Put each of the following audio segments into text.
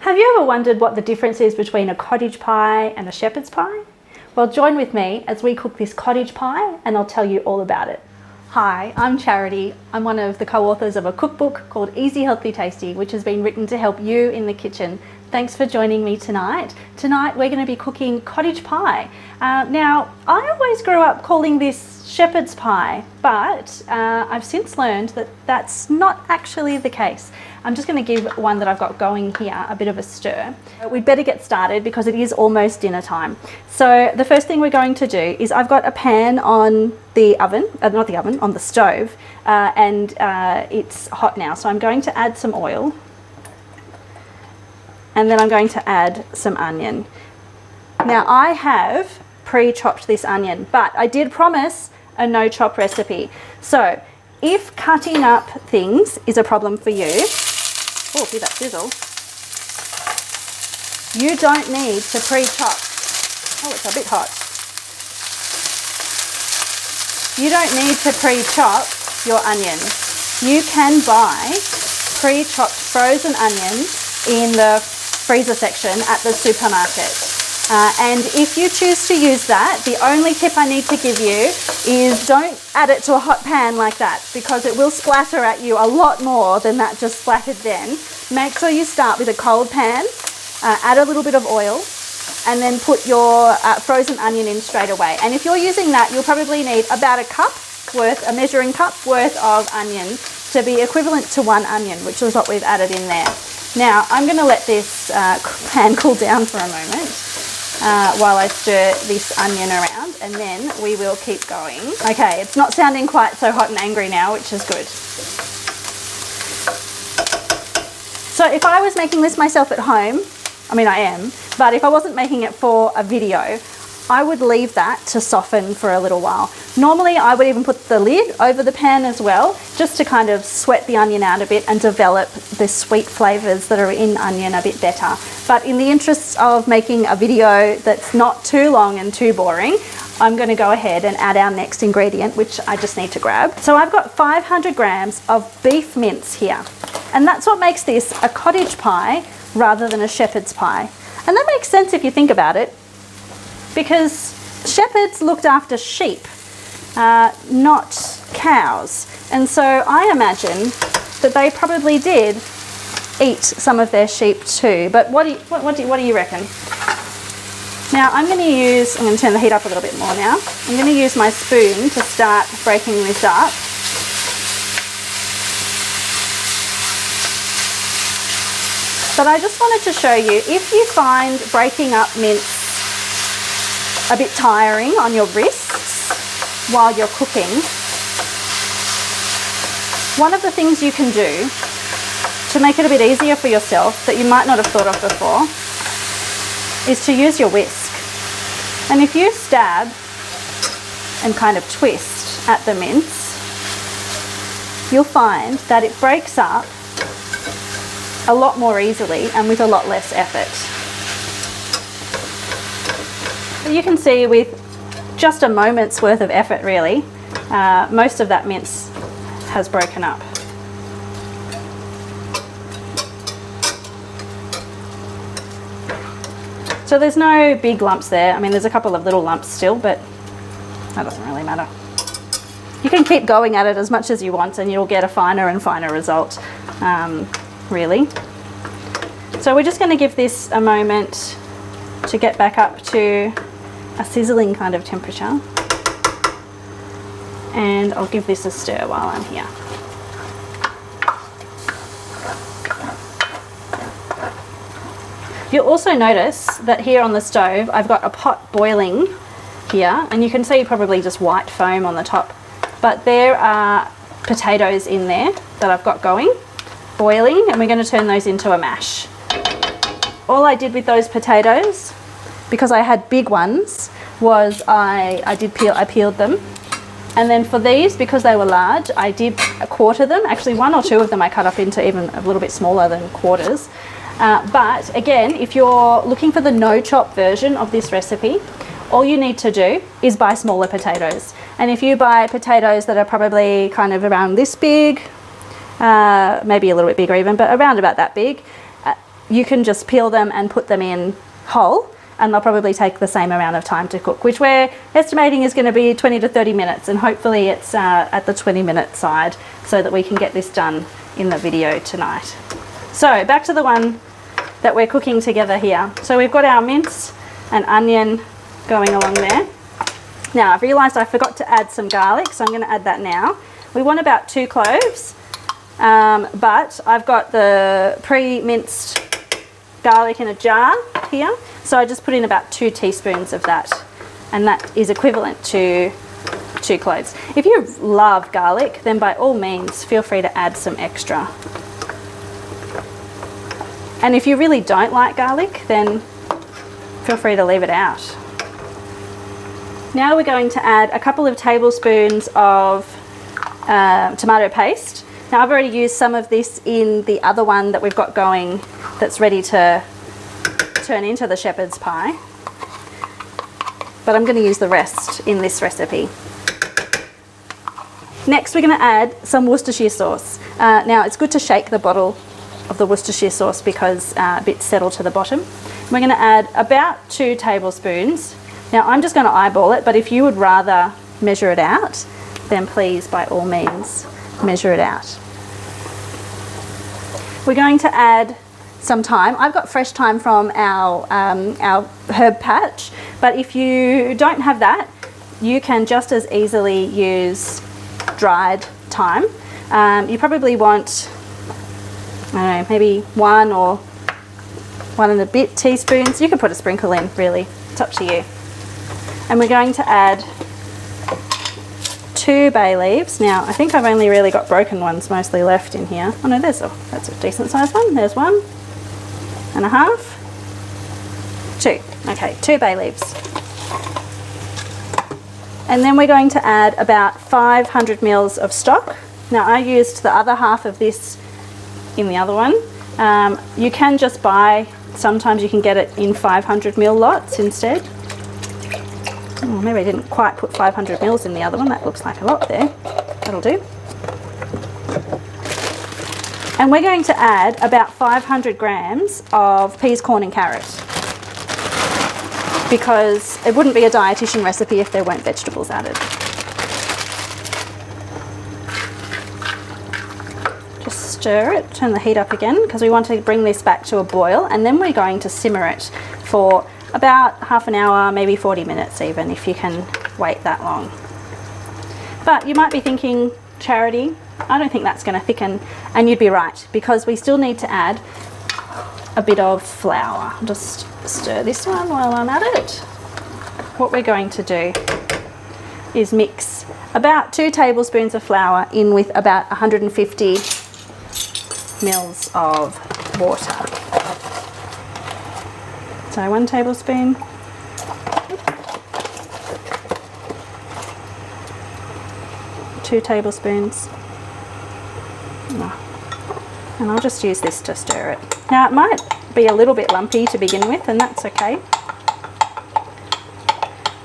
Have you ever wondered what the difference is between a cottage pie and a shepherd's pie? Well, join with me as we cook this cottage pie and I'll tell you all about it. Hi, I'm Charity. I'm one of the co-authors of a cookbook called Easy Healthy Tasty, which has been written to help you in the kitchen. Thanks for joining me tonight. Tonight we're going to be cooking cottage pie. Now, I always grew up calling this shepherd's pie, but I've since learned that that's not actually the case. I'm just going to give one that I've got going here a bit of a stir. We'd better get started because it is almost dinner time. So the first thing we're going to do is I've got a pan on the oven, on the stove, and it's hot now. So I'm going to add some oil, and then I'm going to add some onion. Now I have pre-chopped this onion, but I did promise a no chop recipe. So if cutting up things is a problem for you, oh, hear that sizzle, you don't need to pre-chop. Oh, it's a bit hot. You don't need to pre-chop your onions. You can buy pre-chopped frozen onions in the freezer section at the supermarket. And if you choose to use that, the only tip I need to give you is don't add it to a hot pan like that, because it will splatter at you a lot more than that just splattered then. Make sure you start with a cold pan, add a little bit of oil, and then put your frozen onion in straight away. And if you're using that, you'll probably need about a measuring cup worth of onion to be equivalent to one onion, which is what we've added in there. Now, I'm going to let this pan cool down for a moment while I stir this onion around, and then we will keep going. Okay, it's not sounding quite so hot and angry now, which is good. So if I was making this myself at home, I mean I am, but if I wasn't making it for a video, I would leave that to soften for a little while. Normally I would even put the lid over the pan as well, just to kind of sweat the onion out a bit and develop the sweet flavours that are in onion a bit better. But in the interests of making a video that's not too long and too boring, I'm going to go ahead and add our next ingredient, which I just need to grab. So I've got 500 grams of beef mince here, and that's what makes this a cottage pie rather than a shepherd's pie. And that makes sense if you think about it, because shepherds looked after sheep, not cows. And so I imagine that they probably did eat some of their sheep too. But what do you reckon? Now I'm going to turn the heat up a little bit more now. I'm going to use my spoon to start breaking this up. But I just wanted to show you, if you find breaking up mince a bit tiring on your wrists while you're cooking, one of the things you can do to make it a bit easier for yourself that you might not have thought of before is to use your whisk. And if you stab and kind of twist at the mince, you'll find that it breaks up a lot more easily and with a lot less effort. You can see with just a moment's worth of effort really, most of that mince has broken up. So there's no big lumps there. I mean, there's a couple of little lumps still, but that doesn't really matter. You can keep going at it as much as you want and you'll get a finer and finer result, really. So we're just going to give this a moment to get back up to a sizzling kind of temperature, and I'll give this a stir while I'm here. You'll also notice that here on the stove I've got a pot boiling here, and you can see probably just white foam on the top, but there are potatoes in there that I've got going, boiling, and we're going to turn those into a mash. All I did with those potatoes, because I had big ones, was I peeled them, and then for these, because they were large, I did quarter them. Actually, one or two of them I cut up into even a little bit smaller than quarters. But again, if you're looking for the no chop version of this recipe, all you need to do is buy smaller potatoes. And if you buy potatoes that are probably kind of around this big, maybe a little bit bigger even, but around about that big, you can just peel them and put them in whole, and they'll probably take the same amount of time to cook, which we're estimating is going to be 20 to 30 minutes, and hopefully it's at the 20-minute side so that we can get this done in the video tonight. So back to the one that we're cooking together here. So we've got our mince and onion going along there. Now I've realised I forgot to add some garlic, so I'm going to add that now. We want about 2 cloves, but I've got the pre-minced garlic in a jar here, so I just put in about 2 teaspoons of that, and that is equivalent to 2 cloves. If you love garlic, then by all means feel free to add some extra. And if you really don't like garlic, then feel free to leave it out. Now we're going to add a couple of tablespoons of tomato paste. Now I've already used some of this in the other one that we've got going that's ready to turn into the shepherd's pie, but I'm going to use the rest in this recipe. Next we're going to add some Worcestershire sauce. Now it's good to shake the bottle of the Worcestershire sauce because bits settle to the bottom. We're going to add about 2 tablespoons. Now I'm just going to eyeball it, but if you would rather measure it out, then please by all means measure it out. We're going to add some thyme. I've got fresh thyme from our herb patch, but if you don't have that, you can just as easily use dried thyme. You probably want, I don't know, maybe 1 or 1 and a bit teaspoons. You can put a sprinkle in, really, it's up to you. And we're going to add 2 bay leaves. Now I think I've only really got broken ones mostly left in here. Oh no, that's a decent sized one. There's 1 and a half, 2. Okay, 2 bay leaves. And then we're going to add about 500 mils of stock. Now I used the other half of this in the other one. You can just buy, sometimes you can get it in 500 ml lots instead. Oh, maybe I didn't quite put 500 mils in the other one. That looks like a lot there. That'll do. And we're going to add about 500 grams of peas, corn and carrot, because it wouldn't be a dietitian recipe if there weren't vegetables added. Just stir it, turn the heat up again, because we want to bring this back to a boil, and then we're going to simmer it for about half an hour, maybe 40 minutes even, if you can wait that long. But you might be thinking, Charity, I don't think that's going to thicken, and you'd be right, because we still need to add a bit of flour. I'll just stir this one while I'm at it. What we're going to do is mix about 2 tablespoons of flour in with about 150 mils of water. So 1 tablespoon, two tablespoons, and I'll just use this to stir it. Now it might be a little bit lumpy to begin with, and that's okay.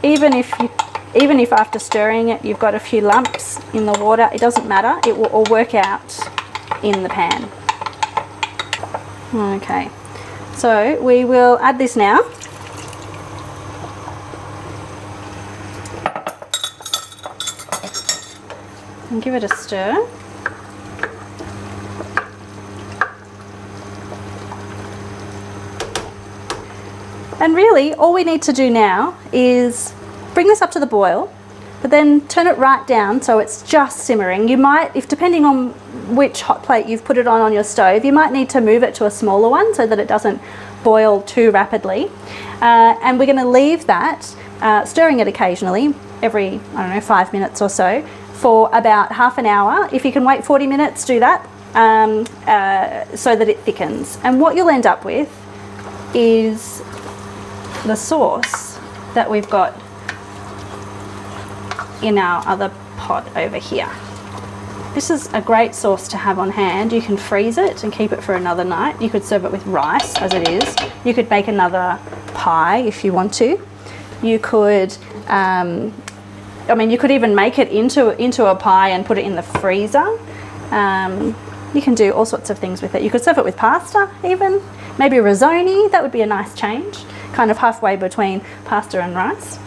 Even if after stirring it you've got a few lumps in the water, it doesn't matter, it will all work out in the pan. Okay. So we will add this now. And give it a stir. And really all we need to do now is bring this up to the boil, but then turn it right down so it's just simmering. You might, if depending on which hot plate you've put it on your stove, you might need to move it to a smaller one so that it doesn't boil too rapidly. And we're going to leave that, stirring it occasionally, every, I don't know, 5 minutes or so, for about half an hour. If you can wait 40 minutes, do that, so that it thickens. And what you'll end up with is the sauce that we've got in our other pot over here. This is a great sauce to have on hand. You can freeze it and keep it for another night. You could serve it with rice as it is. You could make another pie if you want to. You could, I mean, you could even make it into a pie and put it in the freezer. You can do all sorts of things with it. You could serve it with pasta even. maybe risotto. That would be a nice change, kind of halfway between pasta and rice.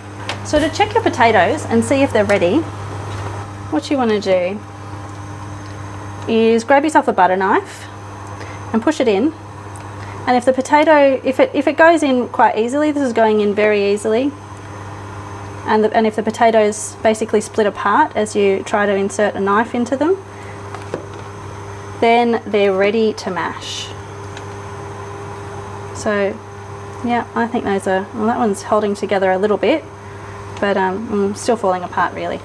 So to check your potatoes and see if they're ready, what you want to do is grab yourself a butter knife and push it in. And if the potato, if it goes in quite easily, this is going in very easily. And if the potatoes basically split apart as you try to insert a knife into them, then they're ready to mash. So yeah, I think those are, well, that one's holding together a little bit, but still falling apart really.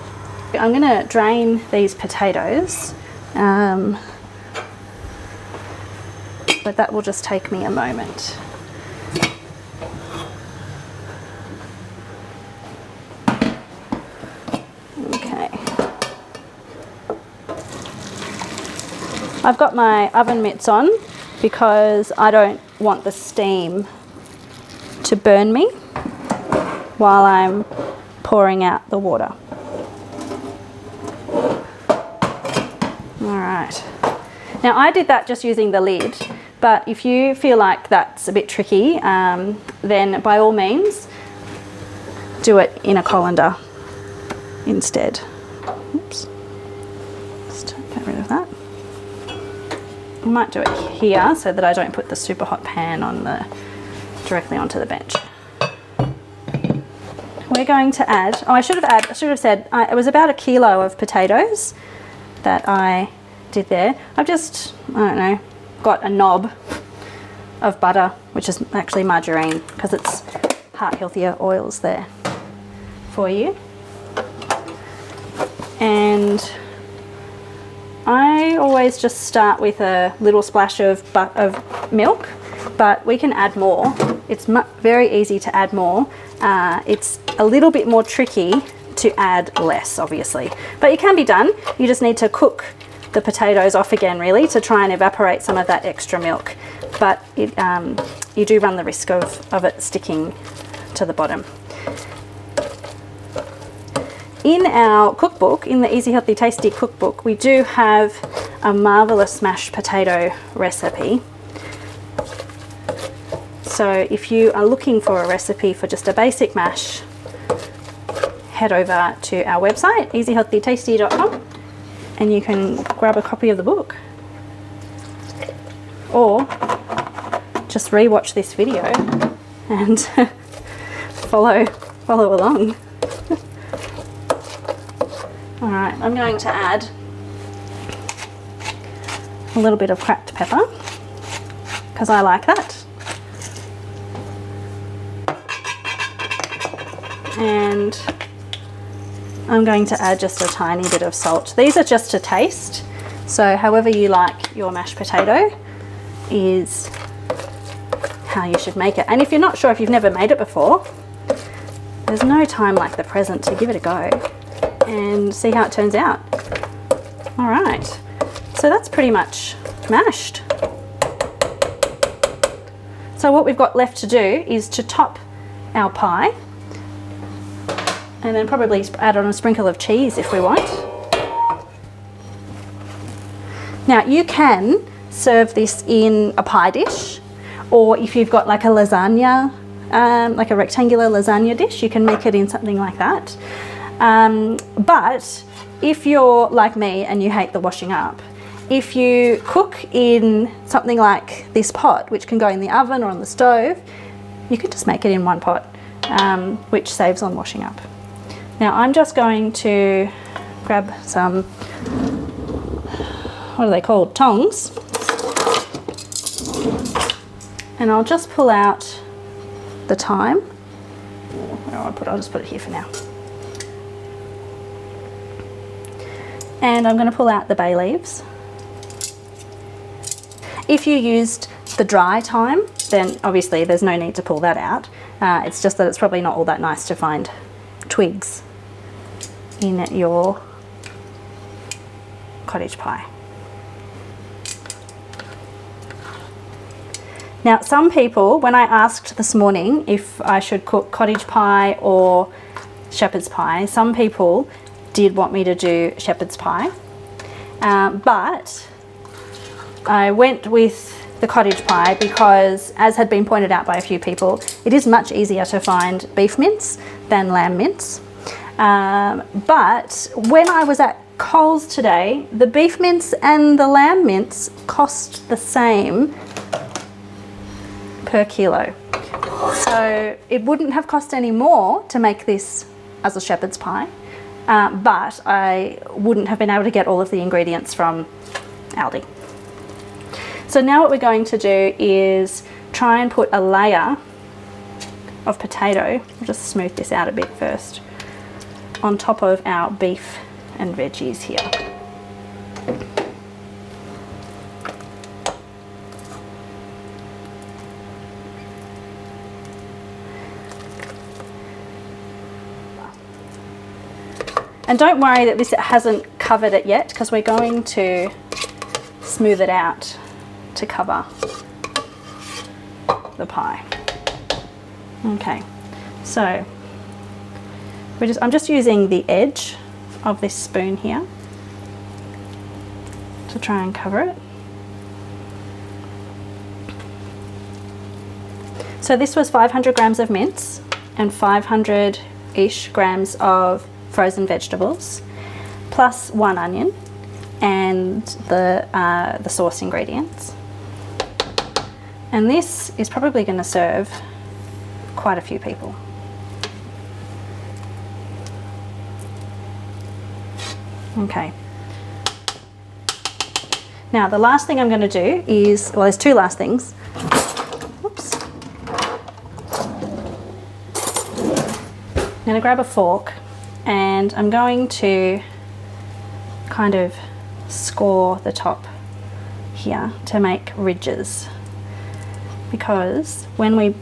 I'm going to drain these potatoes, but that will just take me a moment. Okay. I've got my oven mitts on because I don't want the steam to burn me while I'm pouring out the water. All right. Now I did that just using the lid, but if you feel like that's a bit tricky, then by all means do it in a colander instead. Oops. Just get rid of that. I might do it here so that I don't put the super hot pan on directly onto the bench. We're going to add, I should have said it was about 1 kilo of potatoes that I did there. I've just, I don't know, got a knob of butter, which is actually margarine, because it's heart healthier oils there for you. And I always just start with a little splash of milk, but we can add more. It's very easy to add more. It's a little bit more tricky to add less, obviously, but it can be done. You just need to cook the potatoes off again, really, to try and evaporate some of that extra milk. But you do run the risk of it sticking to the bottom. In our cookbook, in the Easy Healthy Tasty cookbook, we do have a marvellous mashed potato recipe. So if you are looking for a recipe for just a basic mash, head over to our website, easyhealthytasty.com, and you can grab a copy of the book. Or just re-watch this video and follow along. All right, I'm going to add a little bit of cracked pepper because I like that. And I'm going to add just a tiny bit of salt. These are just to taste, so however you like your mashed potato is how you should make it. And if you're not sure, if you've never made it before, there's no time like the present to give it a go and see how it turns out. All right, so that's pretty much mashed. So what we've got left to do is to top our pie, and then probably add on a sprinkle of cheese if we want. Now you can serve this in a pie dish, or if you've got like a lasagna, like a rectangular lasagna dish, you can make it in something like that. But if you're like me and you hate the washing up, if you cook in something like this pot, which can go in the oven or on the stove, you can just make it in one pot, which saves on washing up. Now I'm just going to grab some, what are they called, tongs, and I'll just pull out the thyme. Where do I put it? I'll just put it here for now. And I'm going to pull out the bay leaves. If you used the dry thyme, then obviously there's no need to pull that out. It's just that it's probably not all that nice to find twigs in your cottage pie. Now some people, when I asked this morning if I should cook cottage pie or shepherd's pie, some people did want me to do shepherd's pie, but I went with the cottage pie because, as had been pointed out by a few people, it is much easier to find beef mince than lamb mince. But when I was at Coles today, the beef mince and the lamb mince cost the same per kilo. So it wouldn't have cost any more to make this as a shepherd's pie, but I wouldn't have been able to get all of the ingredients from Aldi. So now what we're going to do is try and put a layer of potato, I'll just smooth this out a bit first, on top of our beef and veggies here. And don't worry that this hasn't covered it yet, because we're going to smooth it out to cover the pie. Okay, so I'm just using the edge of this spoon here to try and cover it. So this was 500 grams of mince and 500-ish grams of frozen vegetables, plus 1 onion and the sauce ingredients. And this is probably going to serve quite a few people. Okay. Now the last thing I'm going to do is, well, there's 2 last things. Oops. I'm going to grab a fork and I'm going to kind of score the top here to make ridges, because when we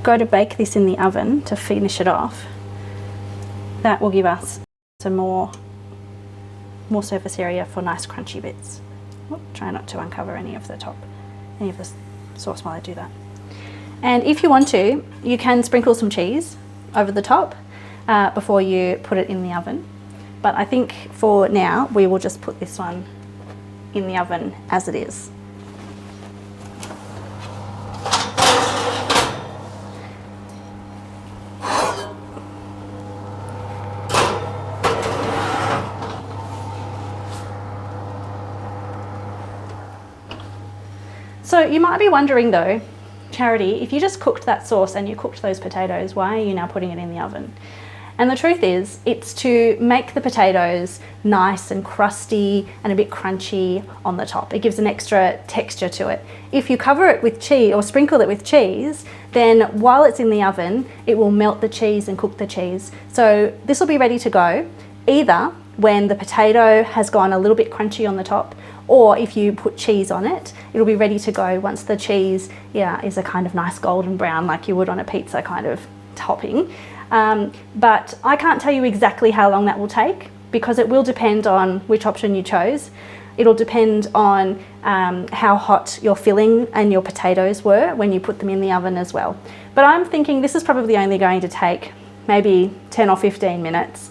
go to bake this in the oven to finish it off, that will give us some more surface area for nice crunchy bits. Oop, try not to uncover any of the sauce while I do that. And if you want to, you can sprinkle some cheese over the top before you put it in the oven. But I think for now, we will just put this one in the oven as it is. So you might be wondering though, Charity, if you just cooked that sauce and you cooked those potatoes, why are you now putting it in the oven? And the truth is, it's to make the potatoes nice and crusty and a bit crunchy on the top. It gives an extra texture to it. If you cover it with cheese or sprinkle it with cheese, then while it's in the oven, it will melt the cheese and cook the cheese. So this will be ready to go either when the potato has gone a little bit crunchy on the top, or if you put cheese on it, it'll be ready to go once the cheese is a kind of nice golden brown, like you would on a pizza kind of topping. But I can't tell you exactly how long that will take, because it will depend on which option you chose. It'll depend on how hot your filling and your potatoes were when you put them in the oven as well. But I'm thinking this is probably only going to take maybe 10 or 15 minutes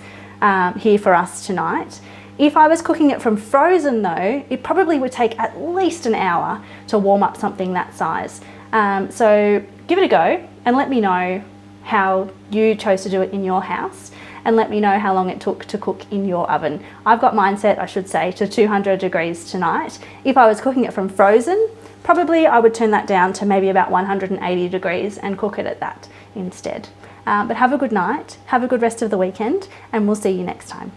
here for us tonight. If I was cooking it from frozen though, it probably would take at least an hour to warm up something that size. So give it a go and let me know how you chose to do it in your house, and let me know how long it took to cook in your oven. I've got mine set, I should say, to 200 degrees tonight. If I was cooking it from frozen, probably I would turn that down to maybe about 180 degrees and cook it at that instead. But have a good night, have a good rest of the weekend, and we'll see you next time.